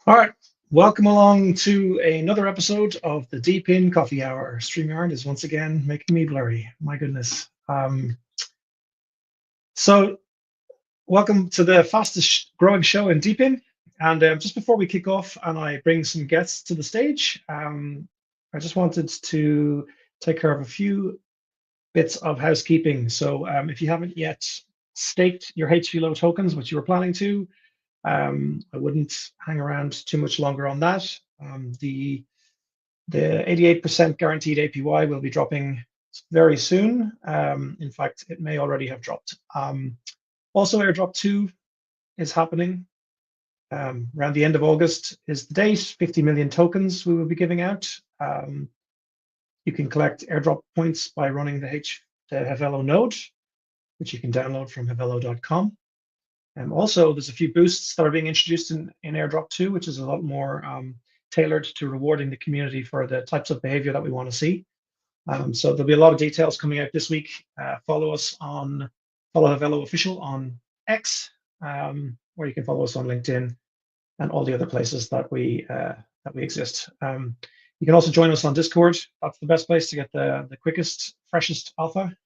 All right, welcome along to another episode of the DePIN Coffee Hour. StreamYard is once again making me blurry. My goodness. So welcome to the fastest growing show in DePIN. And just before we kick off and I bring some guests to the stage, I just wanted to take care of a few bits of housekeeping. So if you haven't yet staked your HVLO tokens, which you were planning to, I wouldn't hang around too much longer on that. The 88% guaranteed APY will be dropping very soon. In fact, it may already have dropped. Also, airdrop 2 is happening. Around the end of August is the date. 50 million tokens we will be giving out. You can collect airdrop points by running the Havelo node, which you can download from havelo.com. Also, there's a few boosts that are being introduced in airdrop 2, which is a lot more tailored to rewarding the community for the types of behavior that we want to see. So there'll be a lot of details coming out this week. Follow Havelo Official on X, or you can follow us on LinkedIn and all the other places that we exist. You can also join us on Discord. That's the best place to get the quickest, freshest alpha.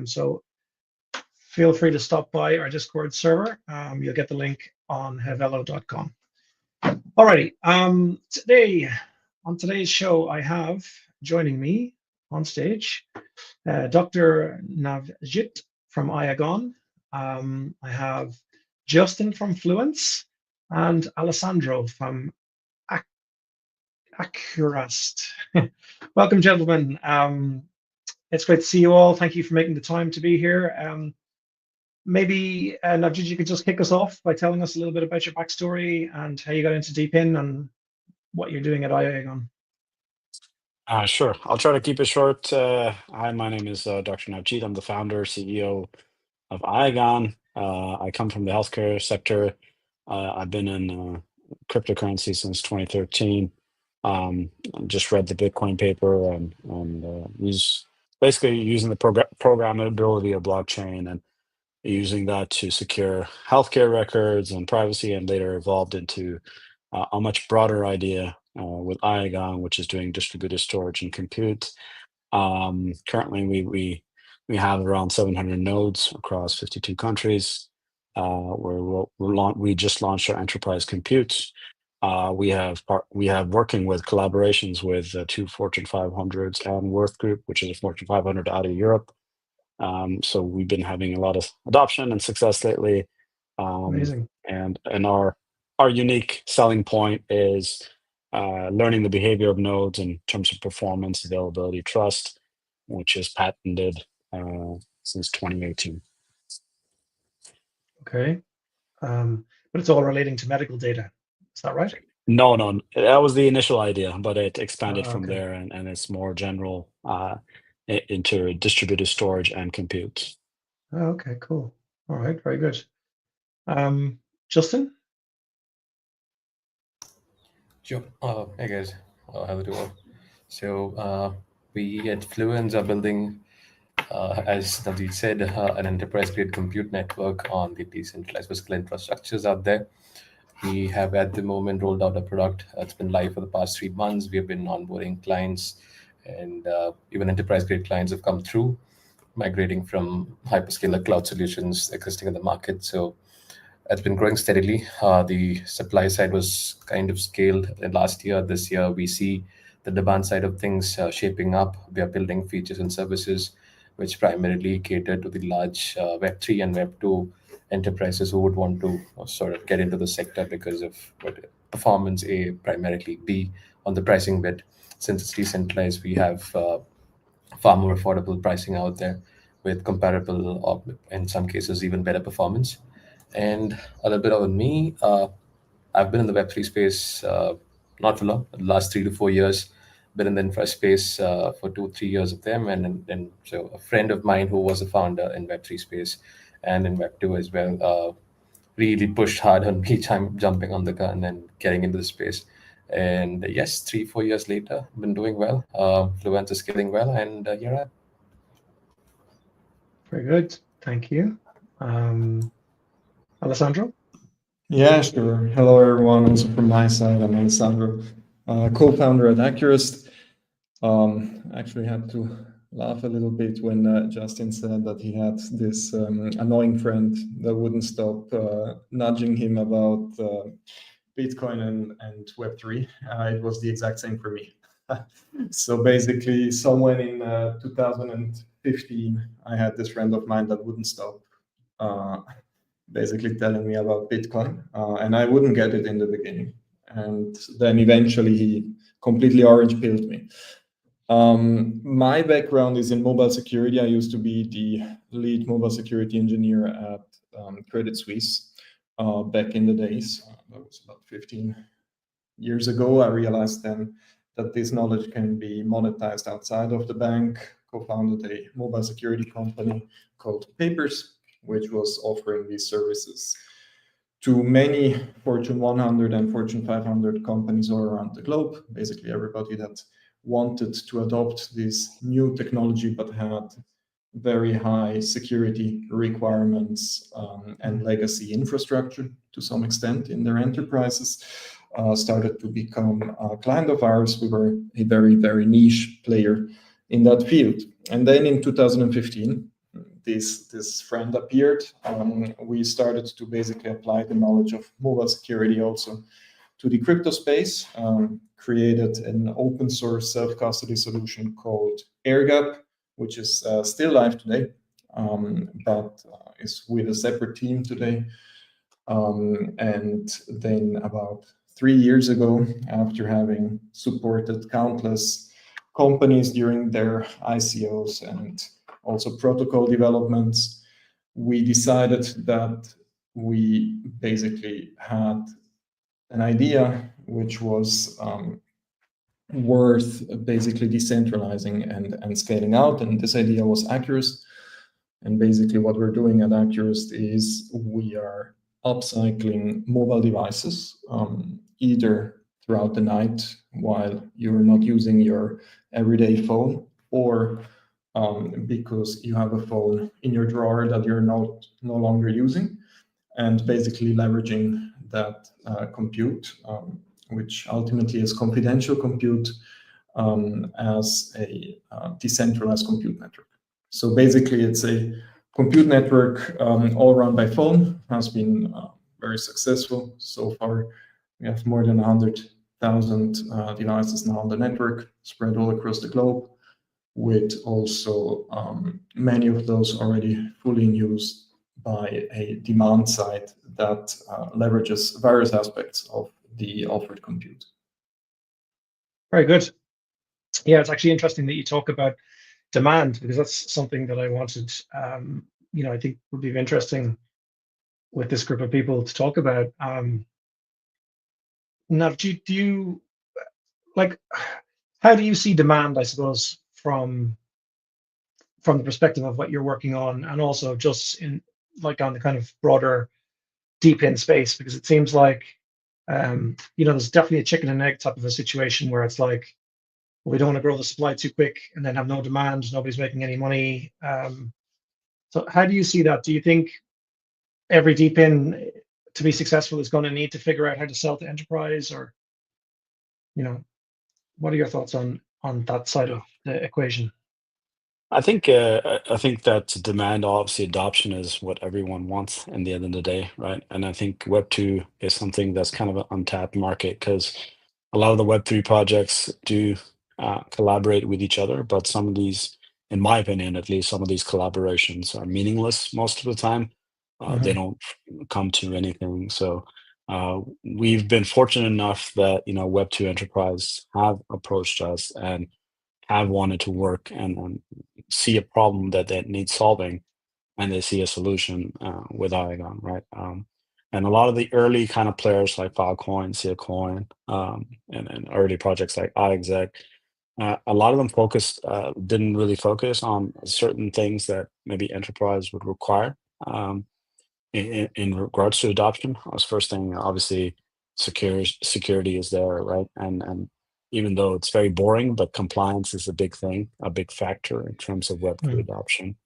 So feel free to stop by our Discord server. You'll get the link on havelo.com. Alrighty, today, on today's show, I have joining me on stage, Dr. Navjit from Iagon. I have Justin from Fluence and Alessandro from Acurist. Welcome, gentlemen. It's great to see you all. Thank you for making the time to be here. Maybe, Navjit, you could just kick us off by telling us a little bit about your backstory and how you got into DePIN and what you're doing at Iagon. Sure. I'll try to keep it short. Hi, my name is Dr. Navjit. I'm the founder, CEO of Iagon. I come from the healthcare sector. I've been in cryptocurrency since 2013. Just read the Bitcoin paper and basically using the programmability of blockchain and using that to secure healthcare records and privacy, and later evolved into a much broader idea with Iagon, which is doing distributed storage and compute. Currently, we have around 700 nodes across 52 countries. We just launched our enterprise compute. We have working with collaborations with 2 Fortune 500s and Worth Group, which is a Fortune 500 out of Europe. So we've been having a lot of adoption and success lately. Amazing. And our unique selling point is learning the behavior of nodes in terms of performance, availability, trust, which is patented since 2018. Okay. But it's all relating to medical data. Is that right? No, that was the initial idea, but it expanded from Okay. there, and it's more general into distributed storage and compute. Oh, okay, cool. All right, very good. Justin? Sure. Hey guys, how do you? So we at Fluence are building, as Navdeep said, an enterprise-grade compute network on the decentralized physical infrastructures out there. We have at the moment rolled out a product that's been live for the past 3 months. We have been onboarding clients, and even enterprise-grade clients have come through, migrating from hyperscaler cloud solutions existing in the market. So it's been growing steadily. The supply side was kind of scaled in last year. This year, we see the demand side of things shaping up. We are building features and services which primarily cater to the large Web3 and Web2 enterprises who would want to sort of get into the sector because of what performance, A, primarily, B, on the pricing bit. Since it's decentralized, we have far more affordable pricing out there with comparable, or in some cases, even better performance. And a little bit about me. I've been in the Web3 space not for long, the last 3 to 4 years. Been in the infra space for 2, 3 years of them, and so a friend of mine who was a founder in Web3 space and in Web2 as well really pushed hard on me jumping on the gun and getting into the space. And yes, 3, 4 years later, been doing well. Fluence is scaling well, and here I am. Very good. Thank you. Alessandro? Yeah, sure. Hello, everyone. Also from my side, I'm Alessandro, co-founder at Acurist. Actually had to laugh a little bit when Justin said that he had this annoying friend that wouldn't stop nudging him about Bitcoin and Web3. It was the exact same for me. So basically, somewhere in 2015, I had this friend of mine that wouldn't stop basically telling me about Bitcoin, and I wouldn't get it in the beginning. And then eventually he completely orange pilled me. My background is in mobile security. I used to be the lead mobile security engineer at Credit Suisse back in the days. That was about 15 years ago. I realized then that this knowledge can be monetized outside of the bank. Co-founded a mobile security company called Papers, which was offering these services to many Fortune 100 and Fortune 500 companies all around the globe. Basically, everybody that wanted to adopt this new technology but had very high security requirements and legacy infrastructure to some extent in their enterprises started to become a client of ours. We were a very, very niche player in that field. And then in 2015, this friend appeared. We started to basically apply the knowledge of mobile security also to the crypto space, created an open source self-custody solution called AirGap, which is still live today, but is with a separate team today. And then about 3 years ago, after having supported countless companies during their ICOs and also protocol developments, we decided that we basically had an idea which was worth basically decentralizing and scaling out. And this idea was Acurist. And basically what we're doing at Acurist is we are upcycling mobile devices, either throughout the night while you're not using your everyday phone, or because you have a phone in your drawer that you're no longer using, and basically leveraging that compute, which ultimately is confidential compute, as a decentralized compute network. So basically, it's a compute network all run by phone, has been very successful so far. We have more than 100,000 devices now on the network, spread all across the globe, with also many of those already fully in use by a demand side that leverages various aspects of the offered compute. Very good. Yeah, it's actually interesting that you talk about demand, because that's something that I wanted, I think would be interesting with this group of people to talk about. Now, do you like, how do you see demand, I suppose, from the perspective of what you're working on, and also just in like on the kind of broader DePIN space? Because it seems like there's definitely a chicken and egg type of a situation where it's like, we don't want to grow the supply too quick and then have no demand, nobody's making any money. So how do you see that? Do you think every DePIN to be successful is going to need to figure out how to sell to enterprise, or what are your thoughts on that side of the equation? I think that demand, obviously adoption is what everyone wants in the end of the day, right? And I think Web2 is something that's kind of an untapped market, because a lot of the Web3 projects do collaborate with each other, but some of these, in my opinion at least, some of these collaborations are meaningless most of the time. They don't come to anything. So we've been fortunate enough that Web2 enterprise have approached us and have wanted to work and see a problem that needs solving, and they see a solution with Igon, right? And a lot of the early kind of players like Filecoin, Seacoin, and early projects like iExec, a lot of them didn't really focus on certain things that maybe enterprise would require in regards to adoption. That's first thing, obviously, security is there, right? And even though it's very boring, but compliance is a big thing, a big factor in terms of Web3 adoption.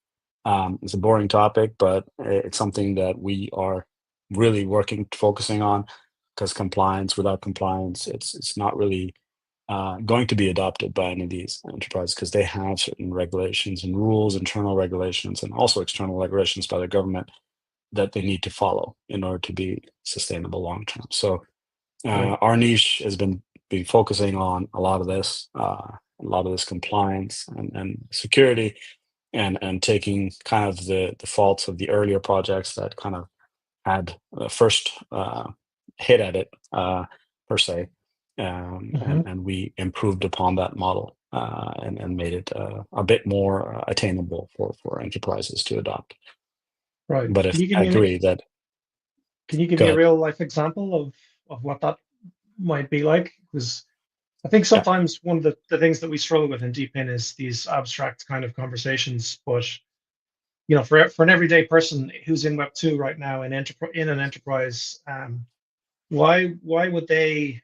It's a boring topic, but it's something that we are really focusing on, because compliance, without compliance, it's not really going to be adopted by any of these enterprises, because they have certain regulations and rules, internal regulations, and also external regulations by the government that they need to follow in order to be sustainable long term. So Right. our niche has been focusing on a lot of this compliance and security, and taking kind of the faults of the earlier projects that kind of had the first hit at it, per se, and we improved upon that model, and made it a bit more attainable for enterprises to adopt. Right. But if I agree that, Can you give go me a ahead. real life example of what that might be like? Because I think sometimes one of the things that we struggle with in DePIN is these abstract kind of conversations. But for an everyday person who's in Web 2 right now in an enterprise, why would they?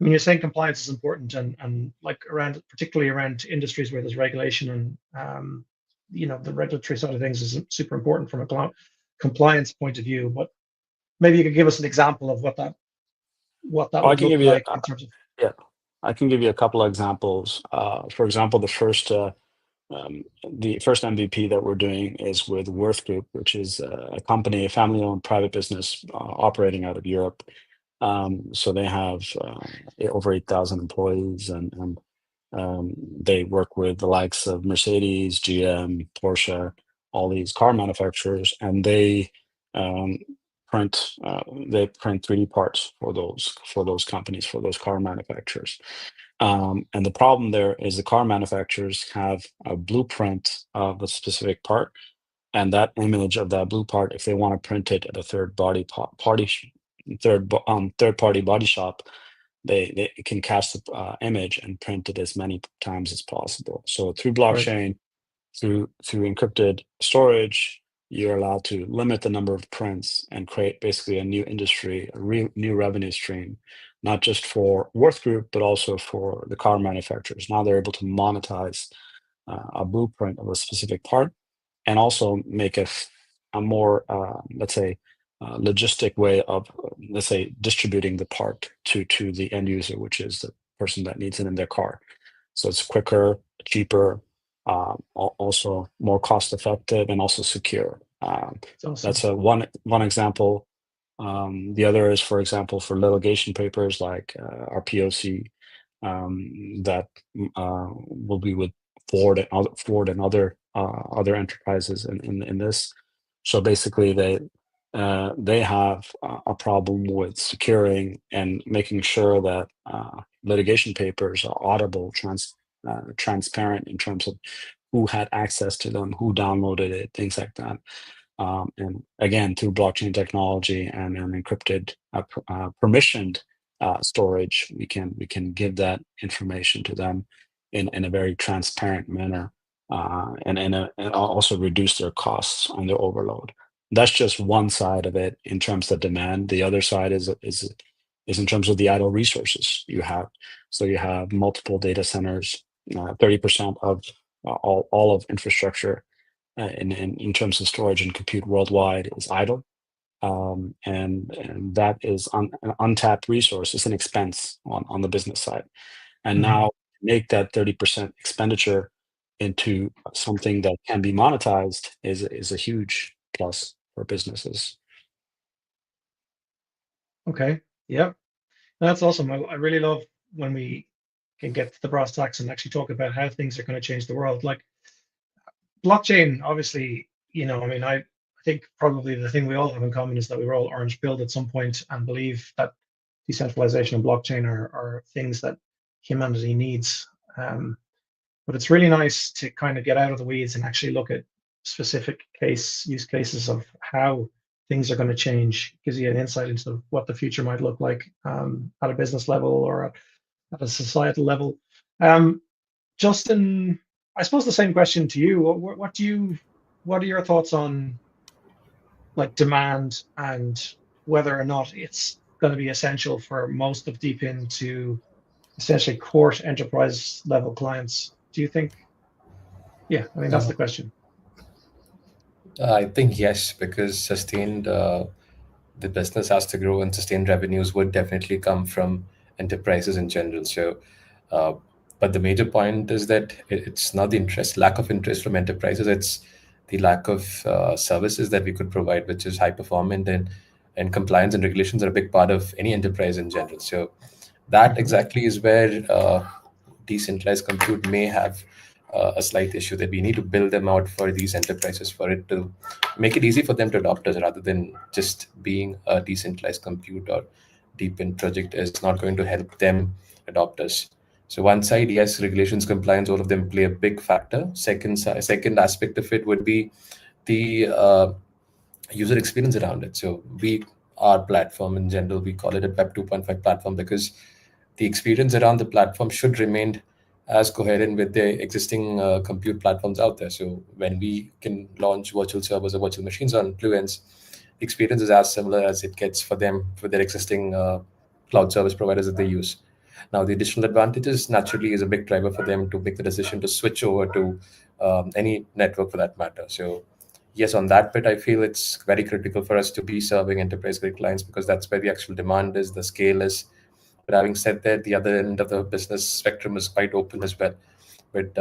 I mean, you're saying compliance is important, and like particularly around industries where there's regulation, and the regulatory side of things is super important from a compliance point of view. But maybe you could give us an example of what that I would can look give you like in terms of. yeah, I can give you a couple of examples. For example, the first MVP that we're doing is with Worth Group, which is a company, a family-owned private business operating out of Europe. So they have over 8,000 employees, and they work with the likes of Mercedes, GM, Porsche, all these car manufacturers, and they print 3D parts for those companies, for those car manufacturers. And the problem there is the car manufacturers have a blueprint of a specific part, and that image of that blue part, if they want to print it at a third party body shop, they can cast the image and print it as many times as possible. So through blockchain, through encrypted storage, you're allowed to limit the number of prints and create basically a new industry, new revenue stream, not just for Worth Group, but also for the car manufacturers. Now they're able to monetize a blueprint of a specific part, and also make a more, let's say, logistic way of, let's say, distributing the part to the end user, which is the person that needs it in their car. So it's quicker, cheaper, also more cost effective, and also secure. Awesome. That's one example. The other is, for example, for litigation papers like our POC, that will be with Ford and other enterprises in this. So basically, they have a problem with securing and making sure that litigation papers are audible, transparent in terms of who had access to them, who downloaded it, things like that. And again, through blockchain technology and encrypted, permissioned storage, we can give that information to them in a very transparent manner, and also reduce their costs on their overload. That's just one side of it in terms of demand. The other side is in terms of the idle resources you have. So you have multiple data centers. 30% of all of infrastructure in terms of storage and compute worldwide is idle, and that is an untapped resource. It's an expense on the business side, and now make that 30% expenditure into something that can be monetized is a huge plus for businesses. Okay. Yep. That's awesome. I really love when we can get to the brass tacks and actually talk about how things are going to change the world. Like blockchain, obviously, I mean, I think probably the thing we all have in common is that we were all orange pilled at some point and believe that decentralization and blockchain are things that humanity needs. But it's really nice to kind of get out of the weeds and actually look at specific use cases of how things are going to change. Gives you an insight into what the future might look like at a business level or at a societal level. Justin, I suppose the same question to you. What are your thoughts on like demand and whether or not it's going to be essential for most of DePIN to essentially court enterprise level clients? Do you think? Yeah, I mean that's the question. I think yes, because sustained the business has to grow, and sustained revenues would definitely come from enterprises in general. So, but the major point is that it's not the lack of interest from enterprises, it's the lack of services that we could provide, which is high performant, and compliance and regulations are a big part of any enterprise in general. So that exactly is where decentralized compute may have a slight issue, that we need to build them out for these enterprises for it to make it easy for them to adopt us, rather than just being a decentralized compute or DePIN project is not going to help them adopt us. So one side, yes, regulations, compliance, all of them play a big factor. Second aspect of it would be the user experience around it. So our platform in general, we call it a Web 2.5 platform, because the experience around the platform should remain as coherent with the existing compute platforms out there. So when we can launch virtual servers or virtual machines on Fluence, the experience is as similar as it gets for them with their existing cloud service providers that they use. Now, the additional advantages naturally is a big driver for them to make the decision to switch over to any network for that matter. So yes, on that bit, I feel it's very critical for us to be serving enterprise-grade clients, because that's where the actual demand is, the scale is. But having said that, the other end of the business spectrum is quite open as well. But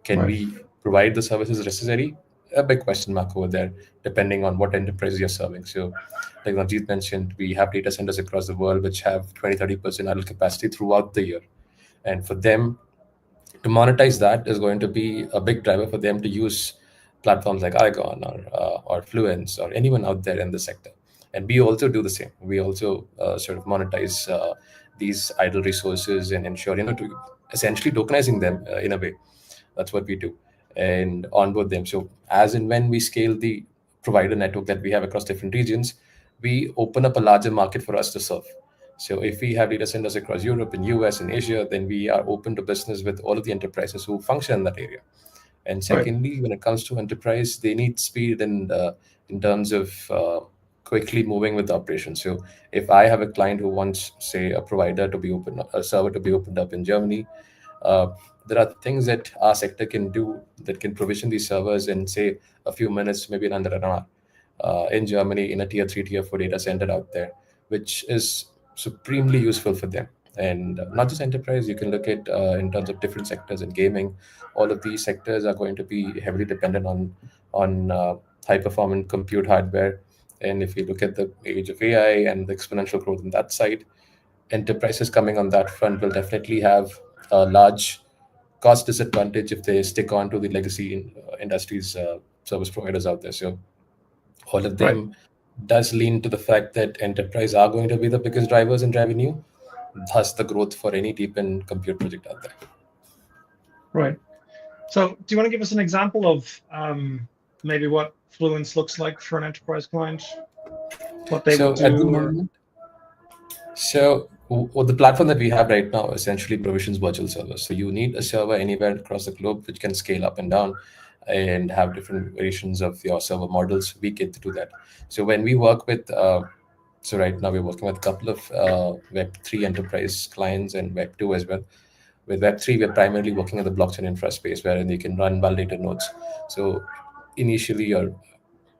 can we provide the services necessary? A big question mark over there, depending on what enterprise you're serving. So like Najit mentioned, we have data centers across the world which have 20-30% idle capacity throughout the year. And for them to monetize that is going to be a big driver for them to use platforms like Icon or Fluence or anyone out there in the sector. And we also do the same. We also sort of monetize these idle resources and ensure, to essentially tokenizing them in a way. That's what we do, and onboard them. So as and when we scale the provider network that we have across different regions, we open up a larger market for us to serve. So if we have data centers across Europe and US and Asia, then we are open to business with all of the enterprises who function in that area. And secondly, when it comes to enterprise, they need speed and in terms of quickly moving with the operation. So if I have a client who wants, say, a server to be opened up in Germany, there are things that our sector can do that can provision these servers in, say, a few minutes, maybe in under an hour, in Germany, in a tier 3, tier 4 data center out there, which is supremely useful for them. And not just enterprise, you can look at in terms of different sectors in gaming. All of these sectors are going to be heavily dependent on high performance compute hardware. And if you look at the age of AI and the exponential growth on that side, enterprises coming on that front will definitely have a large cost disadvantage if they stick on to the legacy industries service providers out there. So all of them does lean to the fact that enterprise are going to be the biggest drivers in revenue, thus the growth for any DePIN compute project out there. Right. So do you want to give us an example of maybe what Fluence looks like for an enterprise client? What they would do? At the moment, the platform that we have right now essentially provisions virtual servers. So you need a server anywhere across the globe which can scale up and down and have different variations of your server models. We get to do that. So when we work with, so right now we're working with a couple of Web3 enterprise clients and Web2 as well. With Web3, we're primarily working in the blockchain infra space, wherein you can run validated nodes. So initially,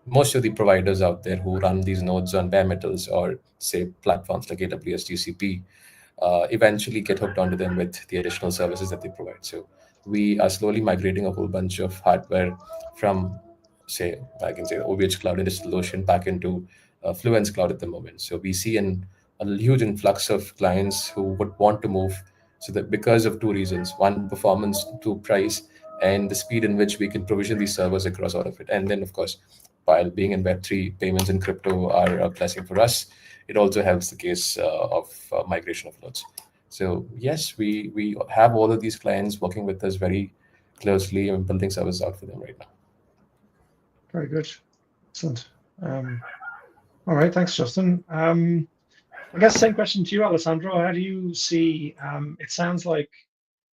most of the providers out there who run these nodes on bare metals or, say, platforms like AWS, GCP, eventually get hooked onto them with the additional services that they provide. So we are slowly migrating a whole bunch of hardware from, say, I can say OVH Cloud and DigitalOcean back into Fluence Cloud at the moment. So we see a huge influx of clients who would want to move. So that because of two reasons: one, performance, two, price, and the speed in which we can provision these servers across all of it. And then, of course, while being in Web3, payments and crypto are a blessing for us, it also helps the case of migration of nodes. So yes, we have all of these clients working with us very closely and building services out for them right now. Very good. Excellent. All right, thanks, Justin. I guess same question to you, Alessandro. How do you see, it sounds like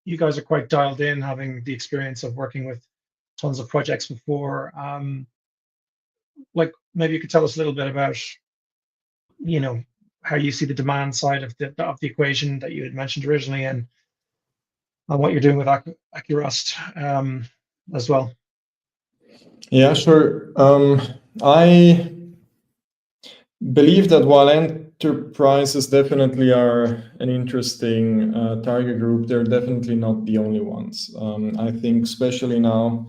you guys are quite dialed in, having the experience of working with tons of projects before. Like maybe you could tell us a little bit about, how you see the demand side of the equation that you had mentioned originally, and what you're doing with Acurist as well. Yeah, sure. believe that while enterprises definitely are an interesting target group, they're definitely not the only ones. I think especially now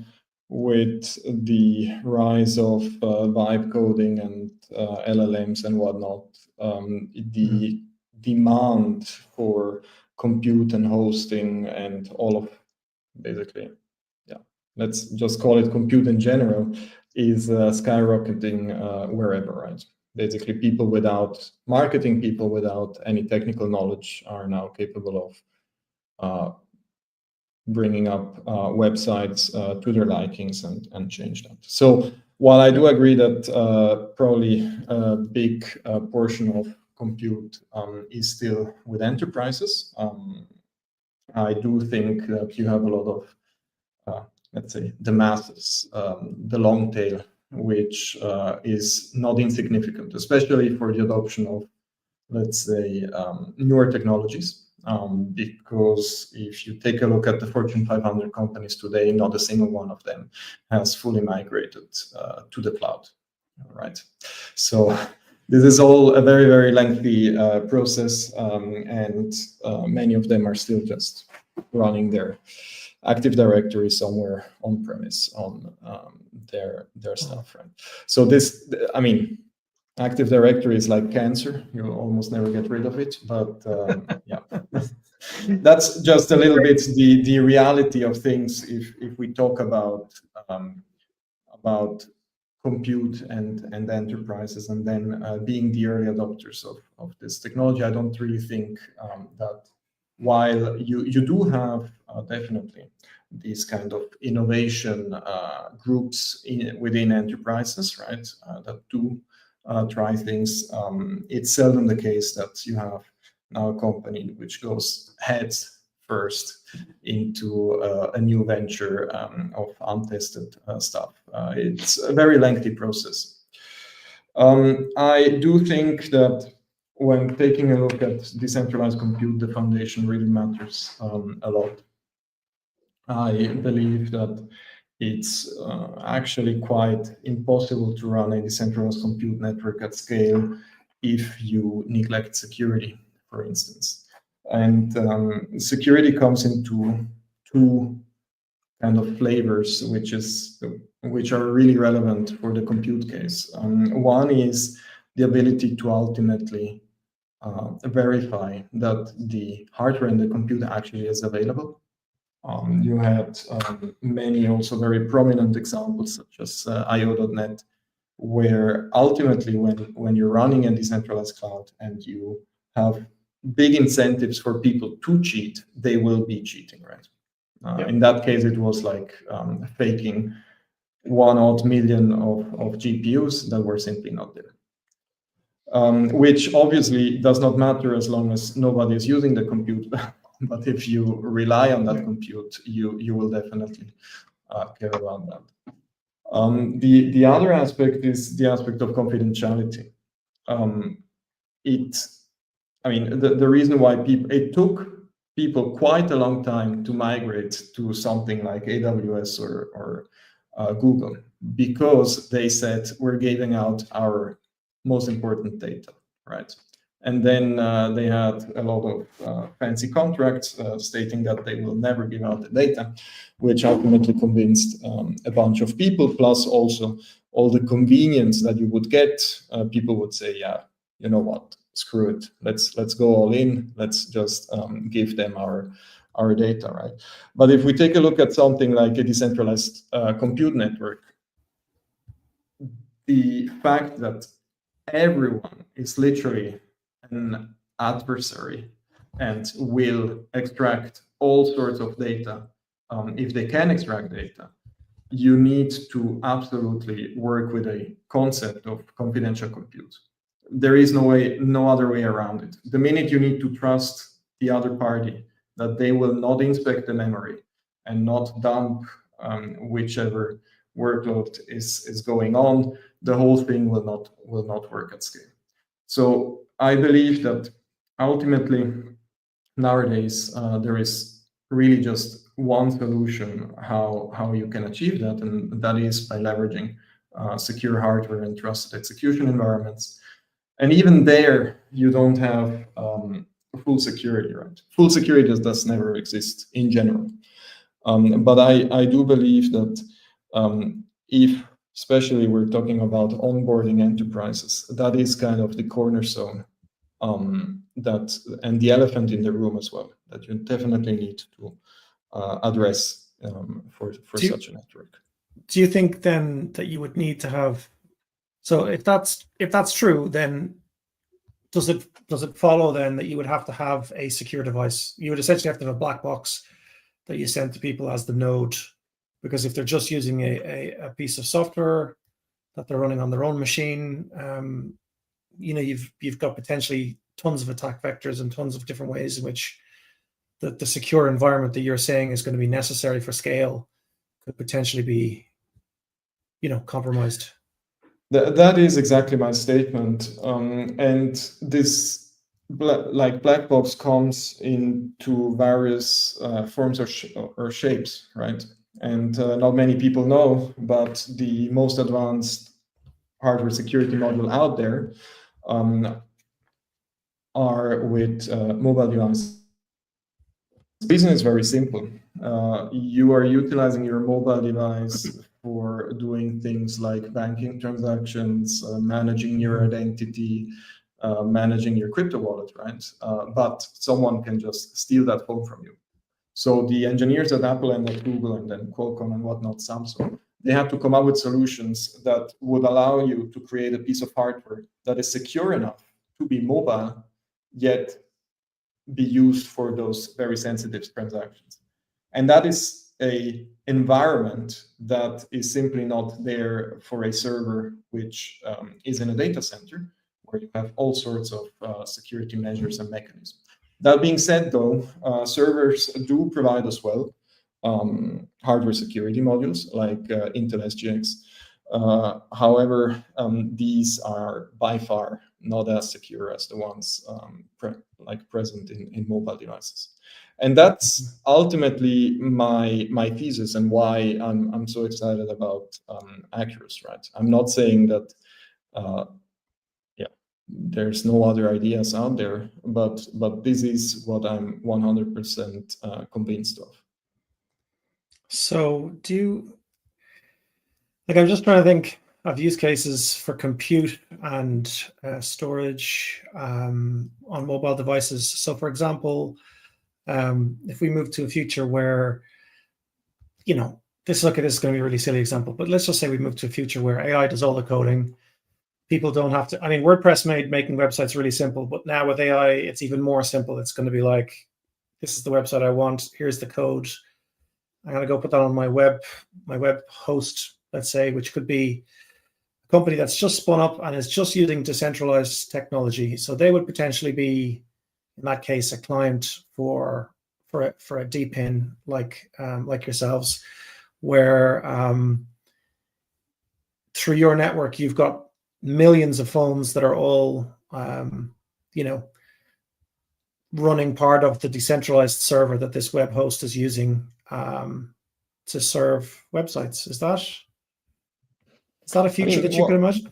with the rise of vibe coding and LLMs and whatnot, the demand for compute and hosting and all of basically, yeah, let's just call it compute in general, is skyrocketing wherever, right? Basically, people without marketing, people without any technical knowledge are now capable of bringing up websites to their likings and change that. So while I do agree that probably a big portion of compute is still with enterprises, I do think that you have a lot of, let's say, the masses, the long tail, which is not insignificant, especially for the adoption of, let's say, newer technologies. Because if you take a look at the Fortune 500 companies today, not a single one of them has fully migrated to the cloud, right? So this is all a very, very lengthy process, and many of them are still just running their Active Directory somewhere on premise on their stuff, right? So this, I mean, Active Directory is like cancer. You'll almost never get rid of it, but yeah, that's just a little bit the reality of things. If we talk about compute and enterprises, and then being the early adopters of this technology, I don't really think that while you do have definitely these kind of innovation groups within enterprises, right, that do try things, it's seldom the case that you have now a company which goes head first into a new venture of untested stuff. It's a very lengthy process. I do think that when taking a look at decentralized compute, the foundation really matters a lot. I believe that it's actually quite impossible to run a decentralized compute network at scale if you neglect security, for instance. And security comes into two kind of flavors, which are really relevant for the compute case. One is the ability to ultimately verify that the hardware and the computer actually is available. You had many also very prominent examples, such as IO.net, where ultimately when you're running a decentralized cloud and you have big incentives for people to cheat, they will be cheating, right? In that case, it was like faking 1 million of GPUs that were simply not there. Which obviously does not matter as long as nobody is using the compute. But if you rely on that compute, you will definitely care about that. The other aspect is the aspect of confidentiality. I mean, the reason why it took people quite a long time to migrate to something like AWS or Google, because they said we're giving out our most important data, right? And then they had a lot of fancy contracts stating that they will never give out the data, which ultimately convinced a bunch of people, plus also all the convenience that you would get. People would say, yeah, you know what, screw it. Let's go all in. Let's just give them our data, right? But if we take a look at something like a decentralized compute network, the fact that everyone is literally an adversary and will extract all sorts of data, if they can extract data, you need to absolutely work with a concept of confidential compute. There is no other way around it. The minute you need to trust the other party that they will not inspect the memory and not dump whichever workload is going on, the whole thing will not work at scale. So I believe that ultimately nowadays there is really just one solution how you can achieve that, and that is by leveraging secure hardware and trusted execution environments. And even there, you don't have full security, right? Full security does never exist in general. But I do believe that if, especially we're talking about onboarding enterprises, that is kind of the cornerstone, and the elephant in the room as well, that you definitely need to address for such a network. Do you think then that you would need to have, so if that's true, then does it follow then that you would have to have a secure device? You would essentially have to have a black box that you send to people as the node, because if they're just using a piece of software that they're running on their own machine, you've got potentially tons of attack vectors and tons of different ways in which the secure environment that you're saying is going to be necessary for scale could potentially be, compromised. That is exactly my statement. And this black box comes into various forms or shapes, right? And not many people know, but the most advanced hardware security module out there are with mobile devices. The reason is very simple. You are utilizing your mobile device for doing things like banking transactions, managing your identity, managing your crypto wallet, right? But someone can just steal that phone from you. So the engineers at Apple and at Google and then Qualcomm and whatnot, Samsung, they have to come up with solutions that would allow you to create a piece of hardware that is secure enough to be mobile, yet be used for those very sensitive transactions. And that is a environment that is simply not there for a server which is in a data center, where you have all sorts of security measures and mechanisms. That being said, though, servers do provide as well hardware security modules like Intel SGX. However, these are by far not as secure as the ones present in mobile devices. And that's ultimately my thesis and why I'm so excited about Acurist, right? I'm not saying that there's no other ideas out there, but this is what I'm 100% convinced of. So I'm just trying to think of use cases for compute and storage on mobile devices. So for example, if we move to a future where, this is going to be a really silly example, but let's just say we move to a future where AI does all the coding. People don't have to, WordPress made making websites really simple, but now with AI, it's even more simple. It's going to be like, this is the website I want. Here's the code. I'm going to go put that on my web host, let's say, which could be a company that's just spun up and is just using decentralized technology. So they would potentially be, in that case, a client for a DePIN like yourselves, where through your network, you've got millions of phones that are all, running part of the decentralized server that this web host is using to serve websites. Is that a future that you can imagine?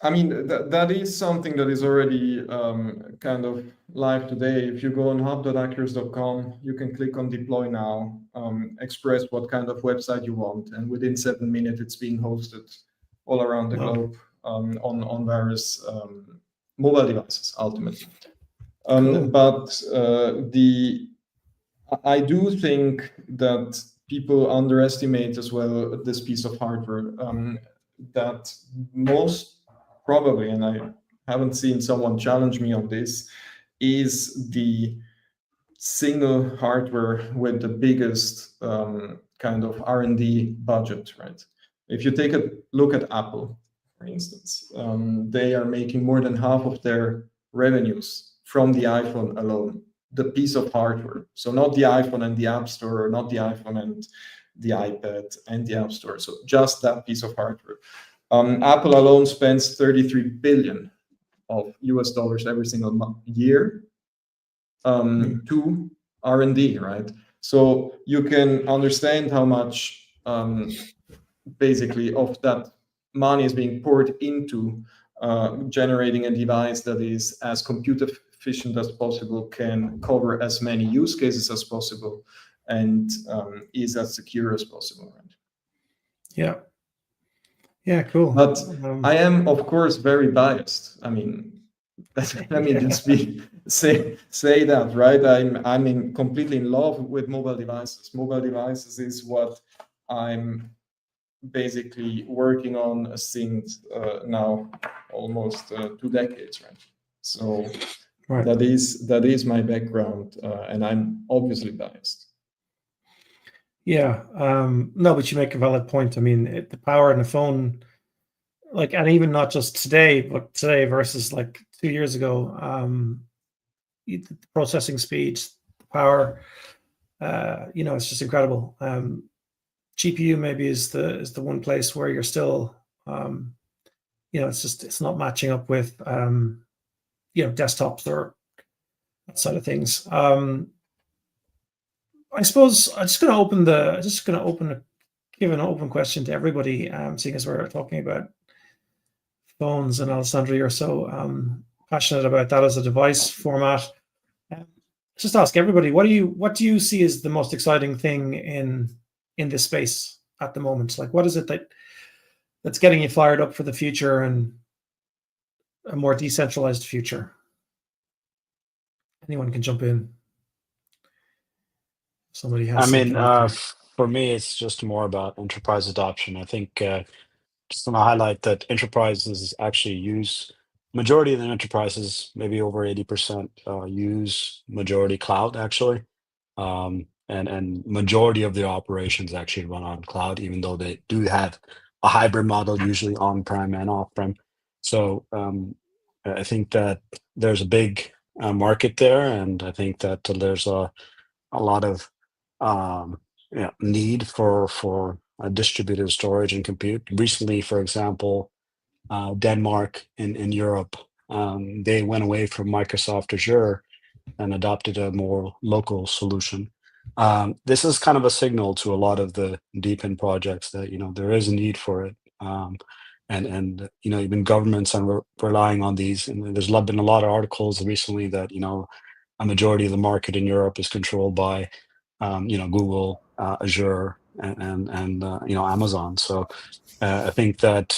That is something that is already kind of live today. If you go on hub.acurist.com, you can click on deploy now, express what kind of website you want, and within 7 minutes, it's being hosted all around the globe on various mobile devices, ultimately. Cool. But I do think that people underestimate as well this piece of hardware, that most probably, and I haven't seen someone challenge me on this, is the single hardware with the biggest kind of R&D budget, right? If you take a look at Apple, for instance, they are making more than half of their revenues from the iPhone alone, the piece of hardware. So not the iPhone and the App Store, or not the iPhone and the iPad and the App Store. So just that piece of hardware. Apple alone spends $33 billion of US dollars every single year to R&D, right? So you can understand how much basically of that money is being poured into generating a device that is as computer efficient as possible, can cover as many use cases as possible, and is as secure as possible. Right? Yeah. Yeah, cool. But I am, of course, very biased. I mean, let me just say that, right? I'm completely in love with mobile devices. Mobile devices is what I'm basically working on since now almost 2 decades, right? So Right. that is my background, and I'm obviously biased. Yeah. No, but you make a valid point. I mean, the power in the phone, like, and even not just today, but today versus like 2 years ago, the processing speeds, the power, it's just incredible. GPU maybe is the one place where you're still, it's not matching up with, desktops or that side of things. I suppose I'm just going to give an open question to everybody, seeing as we're talking about phones, and Alessandro, you're so passionate about that as a device format. Just ask everybody, what do you see as the most exciting thing in this space at the moment? Like, what is it that's getting you fired up for the future and a more decentralized future? Anyone can jump in. Somebody has. I mean, for me, it's just more about enterprise adoption. I think just want to highlight that enterprises actually majority of the enterprises, maybe over 80%, use majority cloud actually. And majority of their operations actually run on cloud, even though they do have a hybrid model, usually on-prem and off-prem. So I think that there's a big market there, and I think that there's a lot of need for distributed storage and compute. Recently, for example, Denmark in Europe, they went away from Microsoft Azure and adopted a more local solution. This is kind of a signal to a lot of the DePIN projects that there is a need for it, and even governments are relying on these. And there's been a lot of articles recently that a majority of the market in Europe is controlled by Google, Azure, and Amazon. So I think that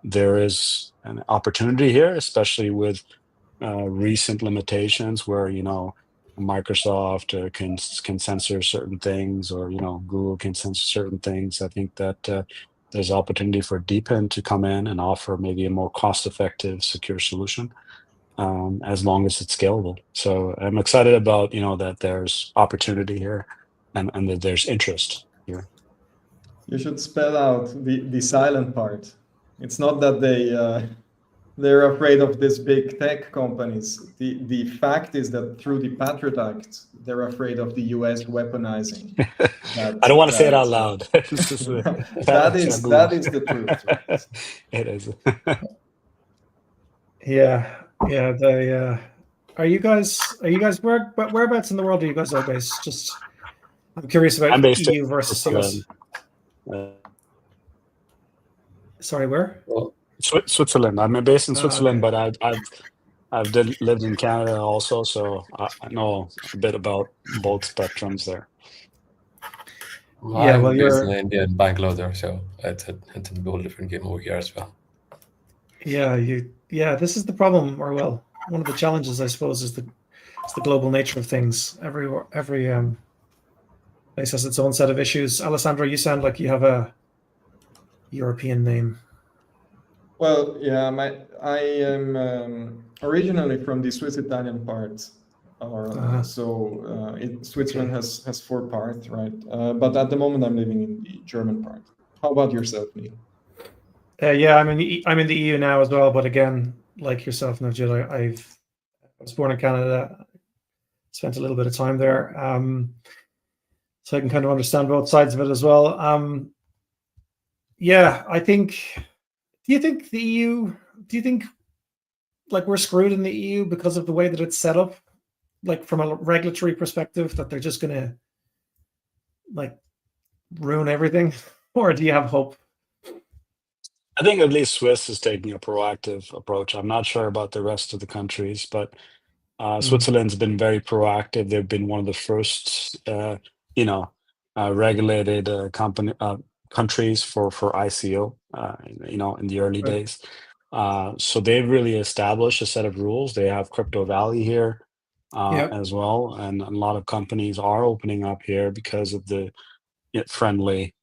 there is an opportunity here, especially with recent limitations where Microsoft can censor certain things, or Google can censor certain things. I think that there's opportunity for DePIN to come in and offer maybe a more cost-effective, secure solution, as long as it's scalable. So I'm excited about that there's opportunity here, and that there's interest here. You should spell out the silent part. It's not that they're afraid of these big tech companies. The fact is that through the Patriot Act, they're afraid of the US weaponizing. I don't want to say it out loud. that is the truth. Right? It is. Yeah. They are you guys whereabouts in the world are you guys all based? Just I'm curious about I'm based EU versus US. Sorry, where? Well, Switzerland. I'm based in Switzerland, okay. but I've lived in Canada also, so I know a bit about both spectrums there. Yeah, well, I'm based you're in India and Bangalore there, so it's a whole different game over here as well. Yeah, this is the problem, or well, one of the challenges, I suppose, is the global nature of things. Every place has its own set of issues. Alessandro, you sound like you have a European name. Well, yeah, I am originally from the Swiss-Italian part, Switzerland has 4 parts, right? But at the moment, I'm living in the German part. How about yourself, Neil? Yeah, I'm in the EU now as well, but again, like yourself, Navjit, I was born in Canada, spent a little bit of time there, so I can kind of understand both sides of it as well. Yeah, I think. Do you think the EU? Do you think like we're screwed in the EU because of the way that it's set up, like from a regulatory perspective, that they're just gonna like ruin everything, or do you have hope? I think at least Swiss is taking a proactive approach. I'm not sure about the rest of the countries, but Switzerland's been very proactive. They've been one of the first, regulated countries for ICO. In the early Right. days. So they've really established a set of rules. They have Crypto Valley here Yeah. as well, and a lot of companies are opening up here because of the friendly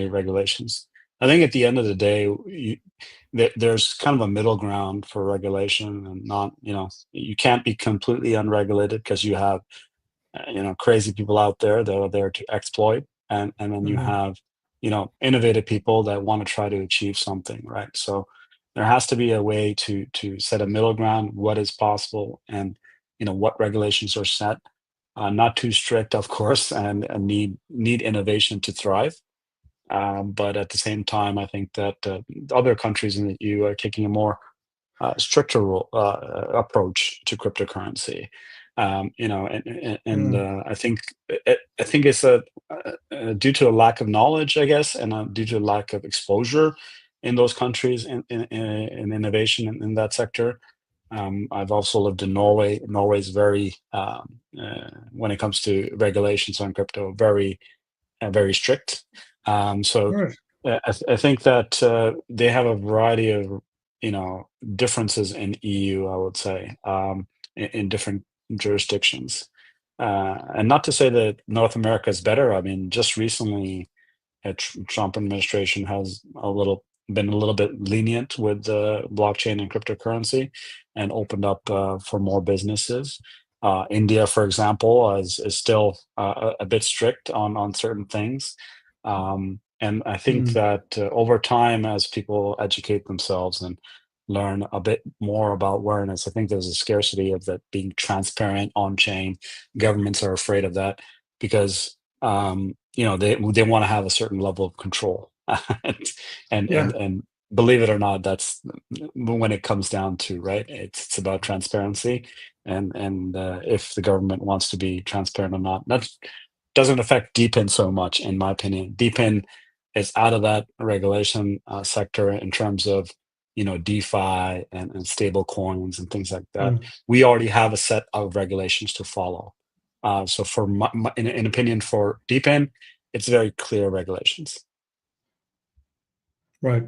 regulations. I think at the end of the day, there's kind of a middle ground for regulation, and not, you can't be completely unregulated because you have crazy people out there that are there to exploit, and then you have innovative people that want to try to achieve something, right? So there has to be a way to set a middle ground, what is possible, and what regulations are set, not too strict, of course, and need innovation to thrive. But at the same time, I think that other countries in the EU are taking a more stricter approach to cryptocurrency. I think it's due to a lack of knowledge, I guess, and due to a lack of exposure in those countries in innovation in that sector. I've also lived in Norway. Norway is very, when it comes to regulations on crypto, very very strict. So Right. I think that they have a variety of differences in EU, I would say, in different jurisdictions. And not to say that North America is better. I mean, just recently, Trump administration has been a little bit lenient with blockchain and cryptocurrency, and opened up for more businesses. India, for example, is still a bit strict on certain things. And I think that over time, as people educate themselves and learn a bit more about awareness, I think there's a scarcity of that being transparent on chain. Governments are afraid of that because they want to have a certain level of control. and, Yeah. and believe it or not, that's when it comes down to, right, it's about transparency, and if the government wants to be transparent or not. That doesn't affect DePIN so much, in my opinion. DePIN is out of that regulation sector in terms of DeFi and stable coins and things like that. We already have a set of regulations to follow. So for in opinion, for DePIN, it's very clear regulations. Right.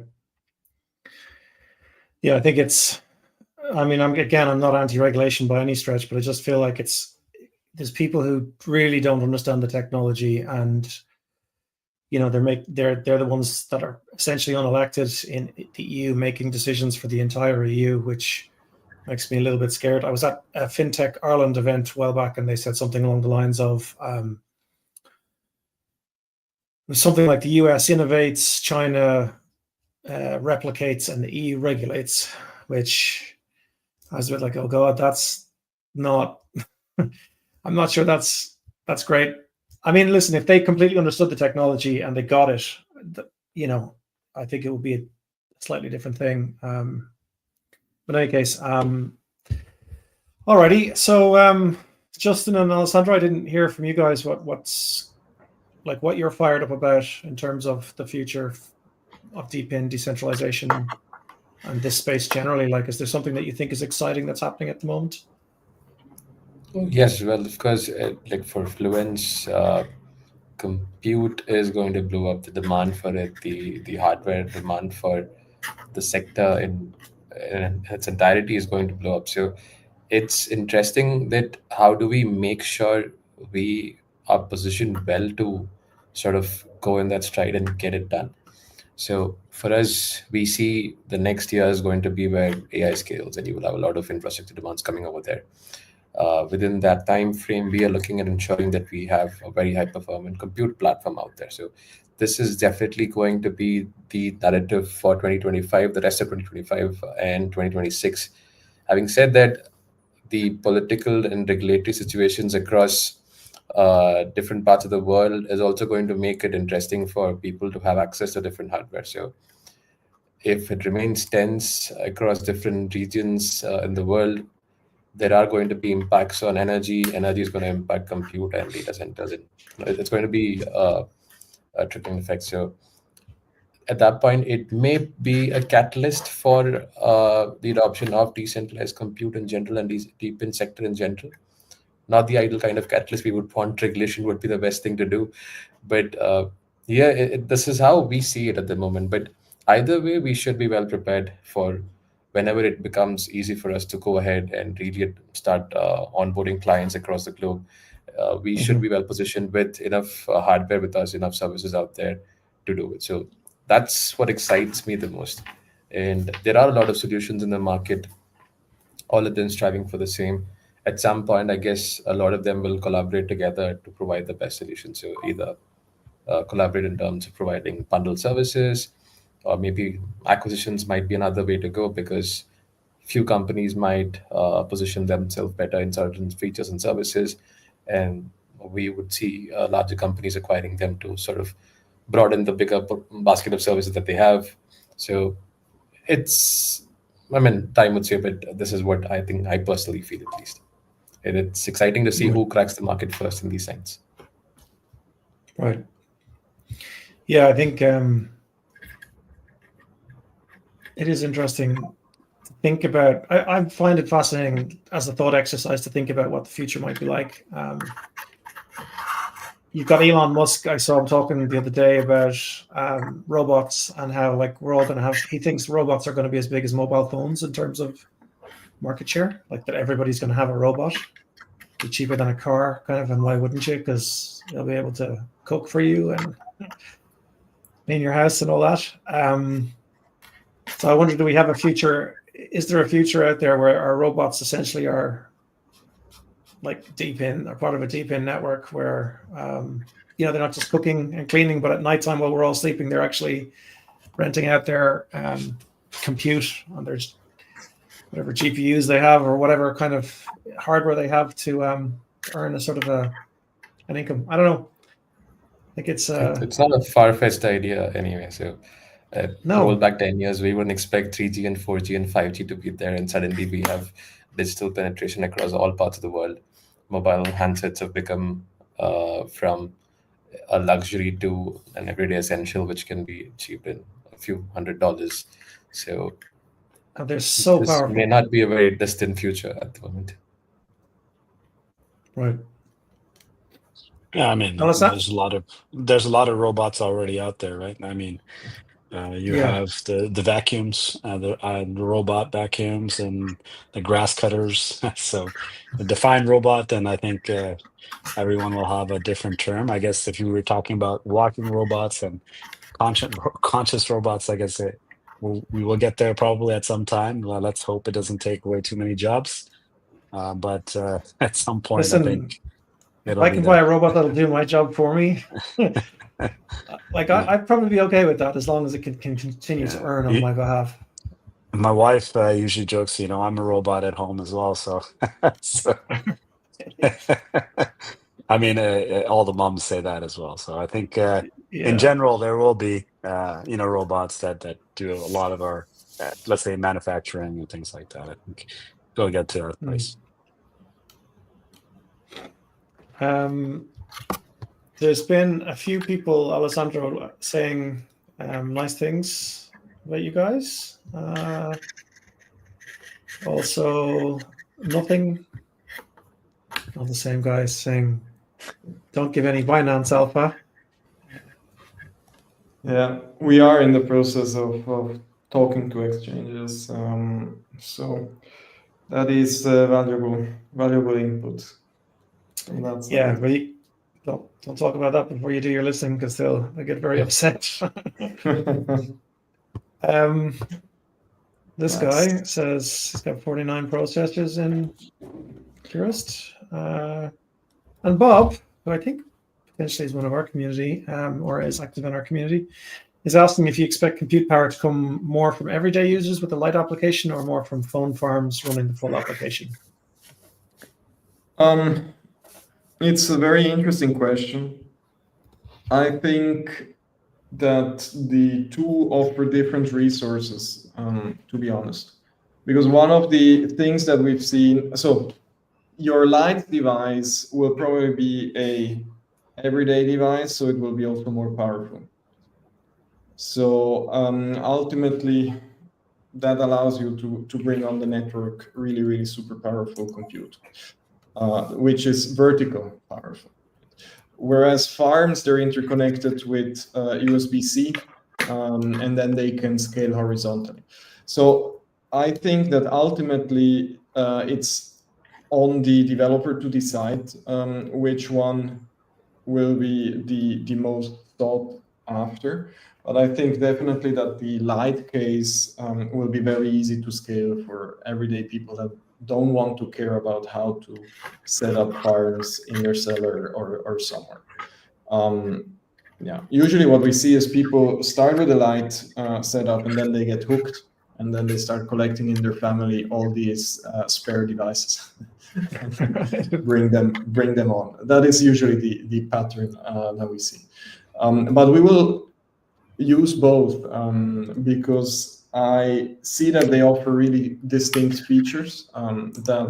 Yeah, I think I'm not anti-regulation by any stretch, but I just feel like there's people who really don't understand the technology, and they're the ones that are essentially unelected in the EU, making decisions for the entire EU, which makes me a little bit scared. I was at a FinTech Ireland event a while back, and they said something along the lines of something like the US innovates, China replicates, and the EU regulates, which I was a bit like, oh God, that's not, I'm not sure that's great. I mean, listen, if they completely understood the technology and they got it, I think it would be a slightly different thing. But in any case, alrighty. So Justin and Alessandro, I didn't hear from you guys what you're fired up about in terms of the future of DePIN, decentralization, and this space generally. Like, is there something that you think is exciting that's happening at the moment? Yes, well, of course, like for Fluence, compute is going to blow up. The demand for it, the hardware demand for the sector in its entirety is going to blow up. So it's interesting that how do we make sure we are positioned well to sort of go in that stride and get it done. So for us, we see the next year is going to be where AI scales, and you will have a lot of infrastructure demands coming over there. Within that time frame, we are looking at ensuring that we have a very high performant compute platform out there. So this is definitely going to be the narrative for 2025, the rest of 2025 and 2026. Having said that, the political and regulatory situations across different parts of the world is also going to make it interesting for people to have access to different hardware. So if it remains tense across different regions in the world, there are going to be impacts on energy. Energy is going to impact compute and data centers, and it's going to be a trickling effect. So at that point, it may be a catalyst for the adoption of decentralized compute in general and DePIN sector in general. Not the ideal kind of catalyst we would want. Regulation would be the best thing to do. But this is how we see it at the moment. But either way, we should be well prepared for whenever it becomes easy for us to go ahead and really start onboarding clients across the globe. We should be well positioned with enough hardware with us, enough services out there to do it. So that's what excites me the most. And there are a lot of solutions in the market, all of them striving for the same. At some point, I guess a lot of them will collaborate together to provide the best solution. So either collaborate in terms of providing bundled services, or maybe acquisitions might be another way to go, because few companies might position themselves better in certain features and services, and we would see larger companies acquiring them to sort of broaden the bigger basket of services that they have. So it's, I mean, time would say, but this is what I think I personally feel at least. And it's exciting to see who cracks the market first in these signs. Right. Yeah, I think it is interesting to think about. I find it fascinating as a thought exercise to think about what the future might be like. You've got Elon Musk. I saw him talking the other day about robots and how, like, we're all going to have, he thinks robots are going to be as big as mobile phones in terms of market share, like that everybody's going to have a robot, be cheaper than a car, kind of. And why wouldn't you? Because they'll be able to cook for you and clean your house and all that. So I wonder, do we have a future? Is there a future out there where our robots essentially are like DePIN, or part of a DePIN network, where they're not just cooking and cleaning, but at nighttime while we're all sleeping, they're actually renting out their compute on their whatever GPUs they have, or whatever kind of hardware they have, to earn a sort of an income. I don't know. I think it's not a far-fetched idea anyway. So no. roll back 10 years, we wouldn't expect 3G and 4G and 5G to be there, and suddenly we have digital penetration across all parts of the world. Mobile handsets have become from a luxury to an everyday essential, which can be achieved in a few $100s. So they're so this powerful. may not be a very distant future at the moment. Right. Yeah, I mean, there's a lot of robots already out there, right? I mean, you have the vacuums, the robot vacuums, and the grass cutters. So the defined robot, and I think everyone will have a different term. I guess if you were talking about walking robots and conscious robots, I guess we will get there probably at some time. Well, let's hope it doesn't take away too many jobs. But at some point, Listen, I think if I can buy a robot that'll do my job for me, I'd probably be okay with that, as long as it can continue to earn on my behalf. My wife usually jokes, I'm a robot at home as well. So, I mean, all the moms say that as well. So I think in general, there will be, robots that do a lot of our, let's say, manufacturing and things like that. I think we'll get to our place. There's been a few people, Alessandro, saying nice things about you guys. Also, nothing. Not the same guys saying, don't give any Binance Alpha. Yeah, we are in the process of talking to exchanges. So that is valuable input. Yeah, but don't talk about that before you do your listening, because they'll get very upset. This guy says he's got 49 processors in Acurist. And Bob, who I think potentially is one of our community, or is active in our community, is asking if you expect compute power to come more from everyday users with the light application, or more from phone farms running the full application. It's a very interesting question. I think that the two offer different resources, to be honest. Because one of the things that we've seen, so your light device will probably be a everyday device, so it will be also more powerful. So ultimately, that allows you to bring on the network really, really super powerful compute, which is vertical powerful. Whereas farms, they're interconnected with USB-C, and then they can scale horizontally. So I think that ultimately it's on the developer to decide which one will be the most sought after. But I think definitely that the light case will be very easy to scale for everyday people that don't want to care about how to set up farms in their cellar or somewhere. Yeah, usually what we see is people start with a light setup and then they get hooked and then they start collecting in their family all these spare devices. bring them on. That is usually the pattern that we see. But we will use both because I see that they offer really distinct features that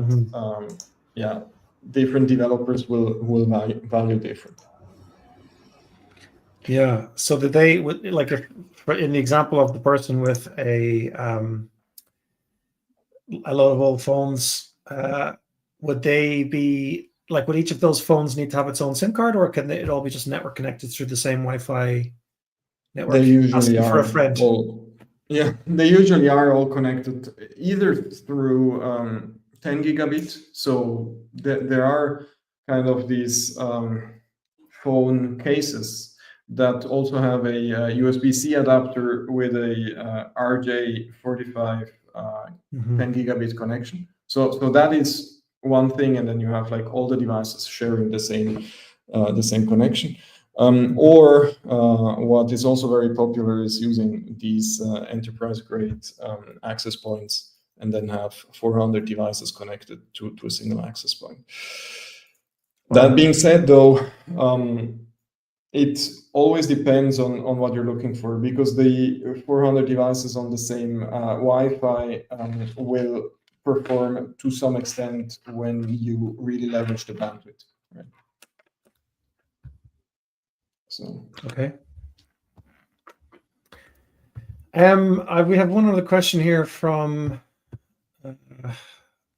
yeah, different developers will value different. Yeah. So did they, like, if in the example of the person with a lot of old phones, would they be like, would each of those phones need to have its own SIM card, or can it all be just network connected through the same Wi-Fi network? They usually Asking are for a friend. yeah, they usually are all connected either through 10 gigabit. So there are kind of these phone cases that also have a USB-C adapter with a RJ45 10 gigabit connection. So that is one thing, and then you have like all the devices sharing the same connection. Or what is also very popular is using these enterprise-grade access points, and then have 400 devices connected to a single access point. That being said, though, it always depends on what you're looking for, because the 400 devices on the same Wi-Fi will perform to some extent when you really leverage the bandwidth. Right? So okay. We have one other question here from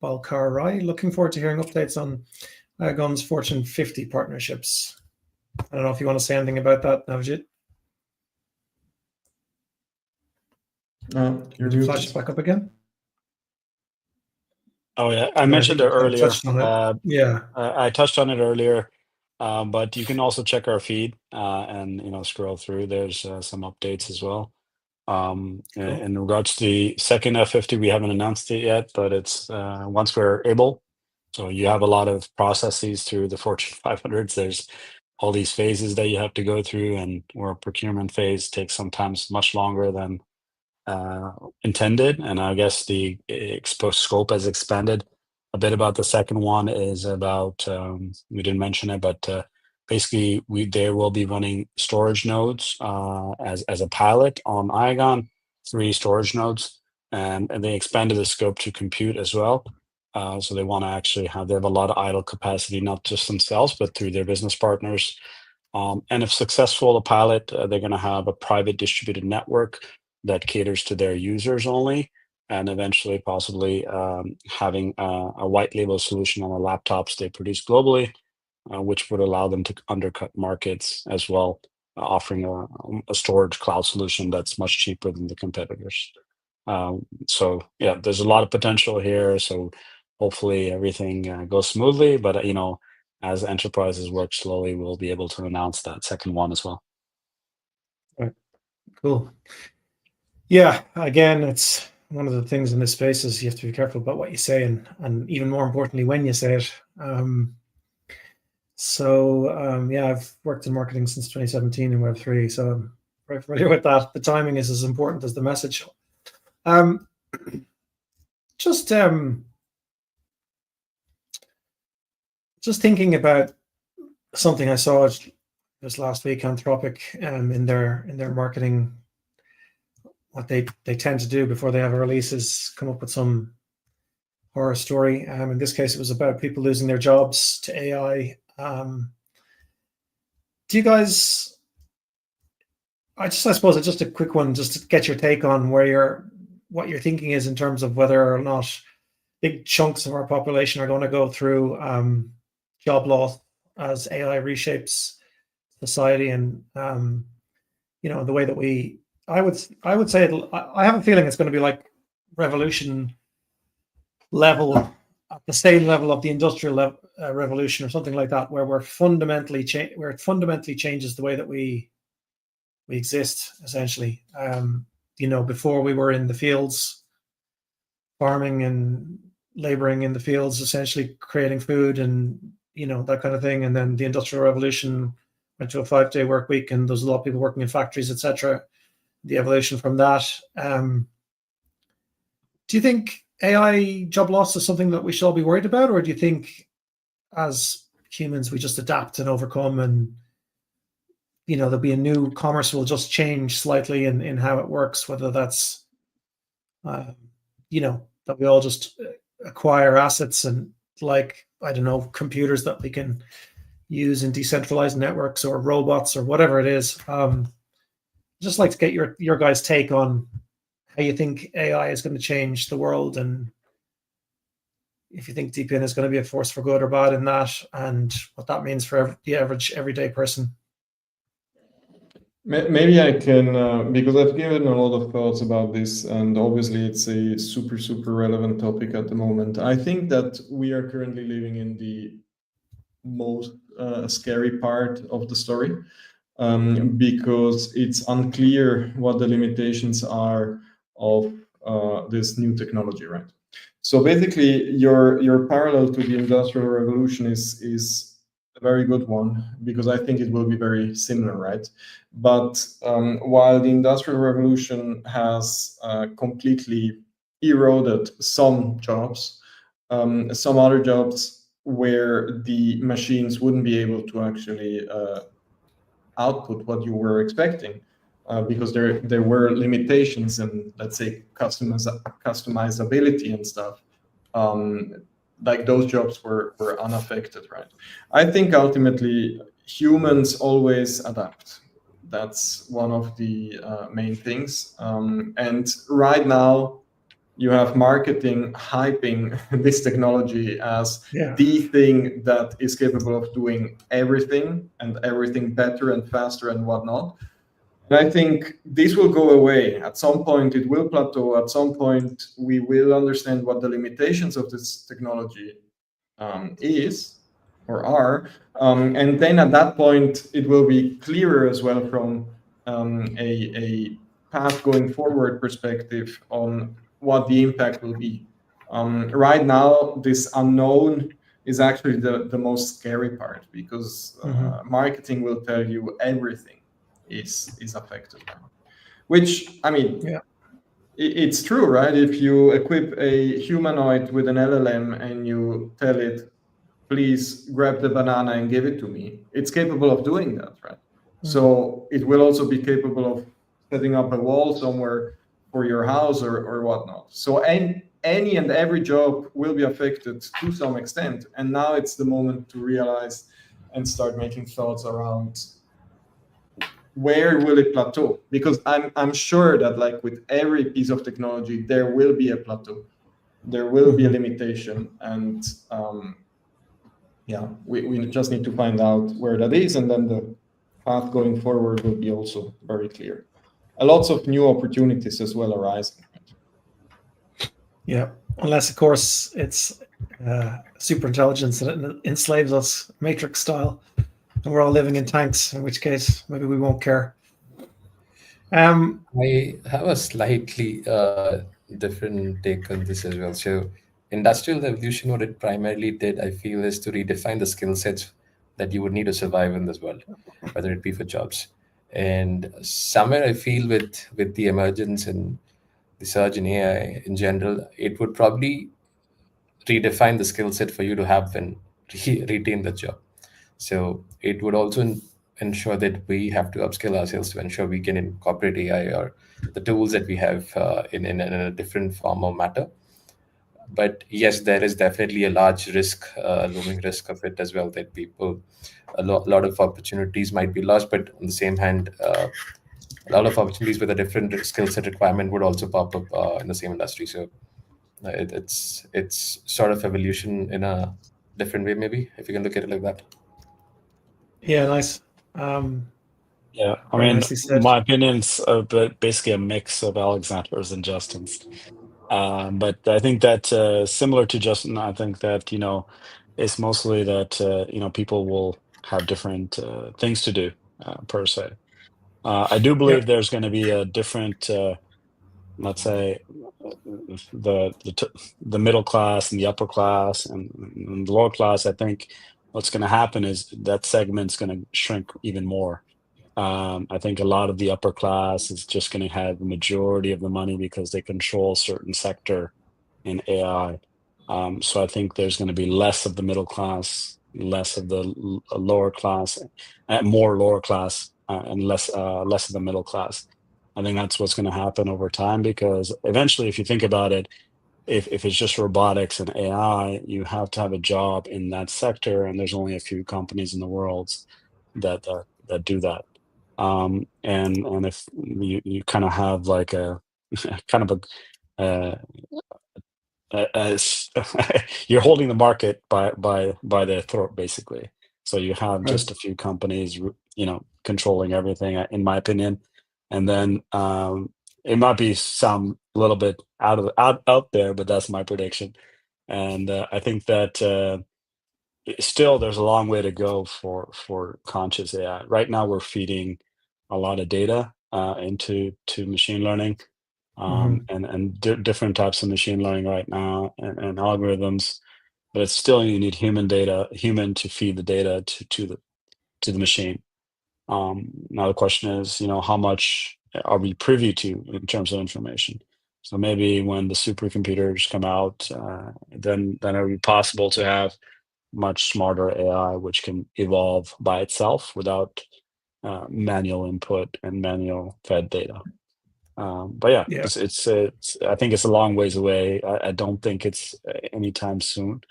Balkar Rai. Looking forward to hearing updates on Agon's Fortune 50 partnerships. I don't know if you want to say anything about that, Navjit. Can you flash it back up again? Oh yeah, I mentioned it earlier. Touched on it. Yeah, I touched on it earlier, but you can also check our feed and scroll through. There's some updates as well. In regards to the second F50, we haven't announced it yet, but it's once we're able. So you have a lot of processes through the Fortune 500s. There's all these phases that you have to go through, and where procurement phase takes sometimes much longer than intended. And I guess the scope has expanded a bit. About the second one is about we didn't mention it, but basically they will be running storage nodes as a pilot on Iagon, 3 storage nodes, and they expanded the scope to compute as well. So they want to actually they have a lot of idle capacity, not just themselves, but through their business partners. And if successful, the pilot, they're going to have a private distributed network that caters to their users only, and eventually possibly having a white label solution on the laptops they produce globally, which would allow them to undercut markets as well, offering a storage cloud solution that's much cheaper than the competitors. So yeah, there's a lot of potential here. So hopefully everything goes smoothly, but as enterprises work slowly, we'll be able to announce that second one as well. Right. Cool. Yeah, again, it's one of the things in this space is you have to be careful about what you say, and even more importantly, when you say it. Yeah, I've worked in marketing since 2017 in Web3, so I'm very familiar with that. The timing is as important as the message. Just thinking about something I saw this last week, Anthropic, in their marketing. What they tend to do before they have a release is come up with some horror story. In this case, it was about people losing their jobs to AI. Do you guys I suppose it's just a quick one, just to get your take on what your thinking is in terms of whether or not big chunks of our population are going to go through job loss as AI reshapes society, and the way that I would say I have a feeling it's going to be like revolution level, at the same level of the industrial revolution or something like that, where where it fundamentally changes the way that we exist, essentially. Before we were in the fields, farming and laboring in the fields, essentially creating food and that kind of thing, and then the industrial revolution went to a 5-day work week, and there's a lot of people working in factories, etc. The evolution from that. Do you think AI job loss is something that we should all be worried about, or do you think as humans we just adapt and overcome, and there'll be a new commerce will just change slightly in how it works, whether that's that we all just acquire assets and, like, I don't know, computers that we can use in decentralized networks or robots or whatever it is. Just like to get your guys' take on how you think AI is going to change the world, and if you think DePIN is going to be a force for good or bad in that, and what that means for the average everyday person. Maybe I can, because I've given a lot of thoughts about this, and obviously it's a super, super relevant topic at the moment. I think that we are currently living in the most scary part of the story, because it's unclear what the limitations are of this new technology, right? So basically, your parallel to the Industrial Revolution is a very good one, because I think it will be very similar, right? But while the Industrial Revolution has completely eroded some jobs, some other jobs where the machines wouldn't be able to actually output what you were expecting, because there were limitations in, let's say, customizability and stuff. Like those jobs were unaffected, right? I think ultimately humans always adapt. That's one of the main things. And right now, you have marketing hyping this technology as the thing that is capable of doing everything, and everything better and faster and whatnot. And I think this will go away. At some point, it will plateau. At some point, we will understand what the limitations of this technology is or are. And then at that point, it will be clearer as well from a path going forward perspective on what the impact will be. Right now, this unknown is actually the most scary part, because marketing will tell you everything is affected now. Which, I mean, it's true, right? If you equip a humanoid with an LLM and you tell it, please grab the banana and give it to me, it's capable of doing that, right? So it will also be capable of setting up a wall somewhere for your house or whatnot. So any and every job will be affected to some extent. And now it's the moment to realize and start making thoughts around where will it plateau? Because I'm sure that, like with every piece of technology, there will be a plateau. There will be a limitation. And we just need to find out where that is. And then the path going forward will be also very clear. Lots of new opportunities as well arising. Yeah, unless, of course, it's super intelligence that enslaves us, Matrix style, and we're all living in tanks, in which case maybe we won't care. I have a slightly different take on this as well. So Industrial Revolution, what it primarily did, I feel, is to redefine the skill sets that you would need to survive in this world, whether it be for jobs. And somewhere I feel with the emergence and the surge in AI in general, it would probably redefine the skill set for you to have and retain the job. So it would also ensure that we have to upskill ourselves to ensure we can incorporate AI or the tools that we have in a different form or matter. But yes, there is definitely a large risk, looming risk of it as well, that a lot of opportunities might be lost. But on the same hand, a lot of opportunities with a different skill set requirement would also pop up in the same industry. So it's sort of evolution in a different way, maybe, if you can look at it like that. Yeah, nice. Yeah, I Very mean, nicely said. my opinion's basically a mix of Alexander's and Justin's. But I think that similar to Justin, I think that, it's mostly that, people will have different things to do per se. I do believe there's going to be a different, let's say, the middle class and the upper class and the lower class. I think what's going to happen is that segment's going to shrink even more. I think a lot of the upper class is just going to have the majority of the money because they control a certain sector in AI. So I think there's going to be less of the middle class, less of the lower class, more lower class, and less of the middle class. I think that's what's going to happen over time, because eventually, if you think about it, if it's just robotics and AI, you have to have a job in that sector, and there's only a few companies in the world that do that. And if you kind of have like a kind of a you're holding the market by their throat, basically. So you have just a few companies, controlling everything, in my opinion. And then it might be some little bit out there, but that's my prediction. And I think that still there's a long way to go for conscious AI. Right now, we're feeding a lot of data into machine learning. And different types of machine learning right now, and algorithms, but it's still, you need human to feed the data to the machine. Now the question is, how much are we privy to in terms of information? So maybe when the supercomputers come out, then it'll be possible to have much smarter AI, which can evolve by itself without manual input and manual fed data. But yeah, it's I think it's a long ways away. I don't think it's anytime soon.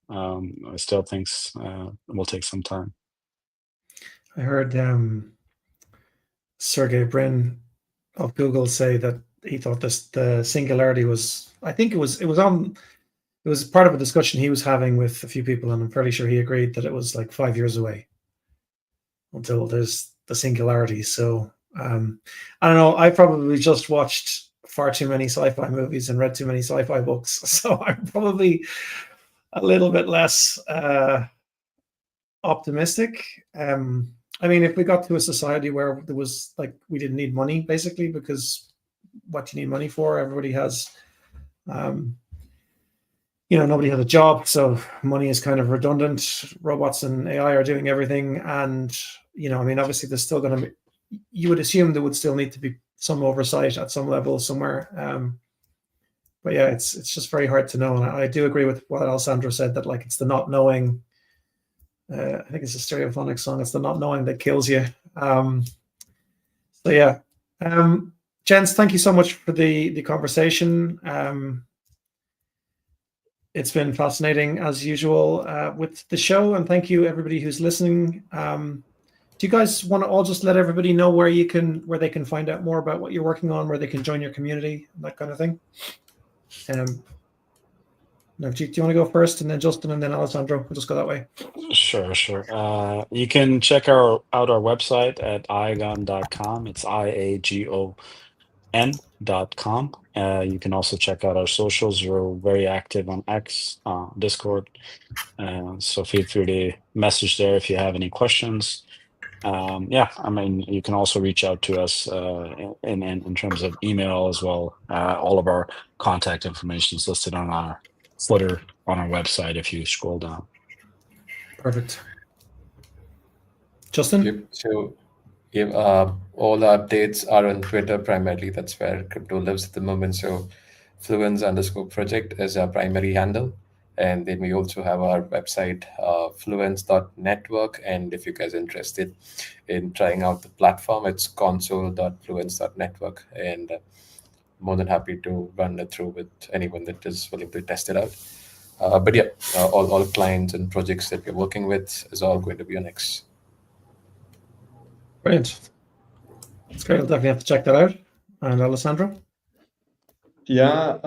I still think it will take some time. I heard Sergey Brin of Google say that he thought the singularity was, I think it was part of a discussion he was having with a few people, and I'm fairly sure he agreed that it was like 5 years away until there's the singularity. So I don't know. I probably just watched far too many sci-fi movies and read too many sci-fi books, so I'm probably a little bit less optimistic. I mean, if we got to a society where there was we didn't need money, basically, because what do you need money for? Everybody has, nobody has a job, so money is kind of redundant. Robots and AI are doing everything, and I mean, obviously, there's still going to be. You would assume there would still need to be some oversight at some level somewhere. But yeah, it's just very hard to know. And I do agree with what Alessandro said, that it's the not knowing. I think it's a Stereophonic song. It's the not knowing that kills you. So yeah, gents, thank you so much for the conversation. It's been fascinating as usual with the show, and thank you everybody who's listening. Do you guys want to all just let everybody know where they can find out more about what you're working on, where they can join your community, that kind of thing? Now, do you want to go first, and then Justin, and then Alessandro? We'll just go that way. Sure. You can check out our website at iagon.com. It's IAGON.com. You can also check out our socials. We're very active on X, Discord. So feel free to message there if you have any questions. Yeah, I mean, you can also reach out to us in terms of email as well. All of our contact information is listed on our footer on our website if you scroll down. Perfect. Justin? Yep. So all the updates are on Twitter primarily. That's where crypto lives at the moment. So Fluence_project is our primary handle. And then we also have our website, fluence.network. And if you guys are interested in trying out the platform, it's console.fluence.network. And more than happy to run it through with anyone that is willing to test it out. But yeah, all clients and projects that we're working with is all going to be on X. Brilliant. It's great. I'll definitely have to check that out. And Alessandro? Yeah,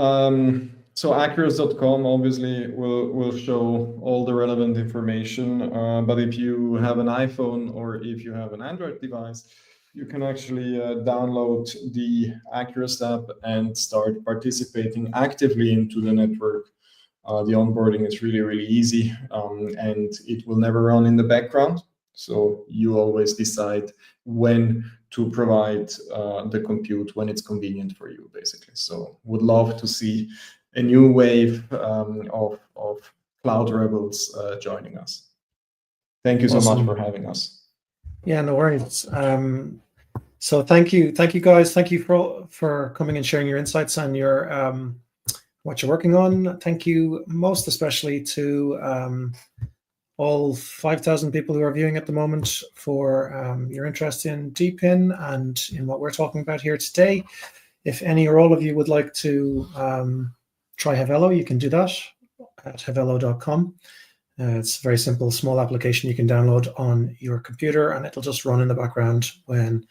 so Acurist.com obviously will show all the relevant information, but if you have an iPhone or if you have an Android device, you can actually download the Acurist app and start participating actively into the network. The onboarding is really, really easy, and it will never run in the background. So you always decide when to provide the compute when it's convenient for you, basically. So would love to see a new wave of cloud rebels joining us. Thank you so much for having us. Yeah, no worries. So thank you guys. Thank you for coming and sharing your insights and your what you're working on. Thank you most especially to all 5,000 people who are viewing at the moment for your interest in DePIN and in what we're talking about here today. If any or all of you would like to try Havelo, you can do that at havelo.com. It's a very simple, small application you can download on your computer, and it'll just run in the background when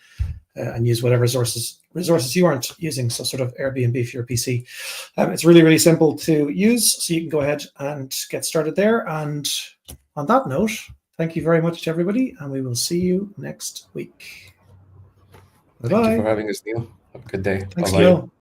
and use whatever resources you aren't using, so sort of Airbnb for your PC. It's really, really simple to use, so you can go ahead and get started there. And on that note, thank you very much to everybody, and we will see you next week. Bye-bye. Thank you for having us, Neil. Have a good day. Thanks, Bye-bye. Neil.